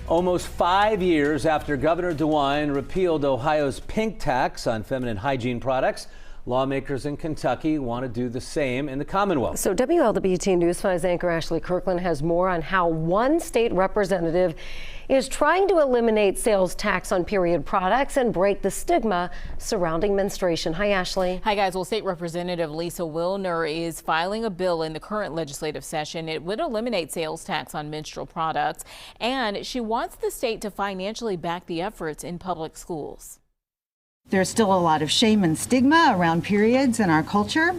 Almost 5 years after Governor DeWine repealed Ohio's pink tax on feminine hygiene products, lawmakers in Kentucky want to do the same in the Commonwealth. So WLWT News 5's anchor Ashley Kirkland has more on how one state representative is trying to eliminate sales tax on period products and break the stigma surrounding menstruation. Hi, Ashley. Hi, guys. Well, State Representative Lisa Wilner is filing a bill in the current legislative session. It would eliminate sales tax on menstrual products, and she wants the state to financially back the efforts in public schools. There's still a lot of shame and stigma around periods in our culture.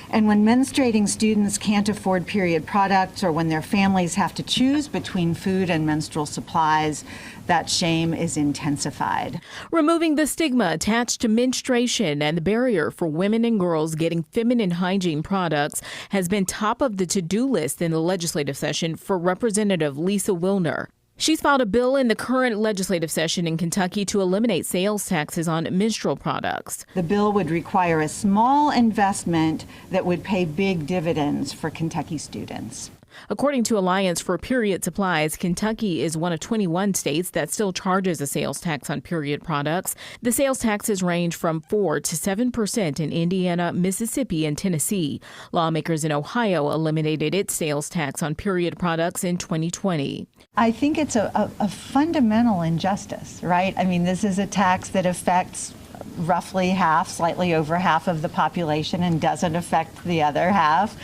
And when menstruating students can't afford period products, or when their families have to choose between food and menstrual supplies, that shame is intensified. Removing the stigma attached to menstruation and the barrier for women and girls getting feminine hygiene products has been top of the to-do list in the legislative session for Representative Lisa Wilner. She's filed a bill in the current legislative session in Kentucky to eliminate sales taxes on menstrual products. The bill would require a small investment that would pay big dividends for Kentucky students. According to Alliance for Period Supplies, Kentucky is one of 21 states that still charges a sales tax on period products. The sales taxes range from 4 to 7% in Indiana, Mississippi, and Tennessee. Lawmakers in Ohio eliminated its sales tax on period products in 2020. I think it's a fundamental injustice, right? I mean, this is a tax that affects roughly half, slightly over half of the population, and doesn't affect the other half.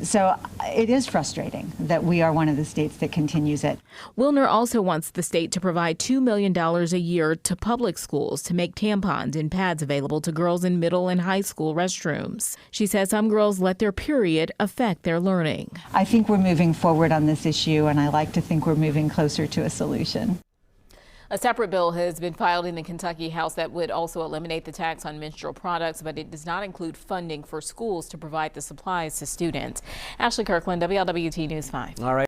So it is frustrating that we are one of the states that continues it. Wilner also wants the state to provide $2 million a year to public schools to make tampons and pads available to girls in middle and high school restrooms. She says some girls let their period affect their learning. I think we're moving forward on this issue, and I like to think we're moving closer to a solution. A separate bill has been filed in the Kentucky House that would also eliminate the tax on menstrual products, but it does not include funding for schools to provide the supplies to students. Ashley Kirkland, WLWT News 5. All right.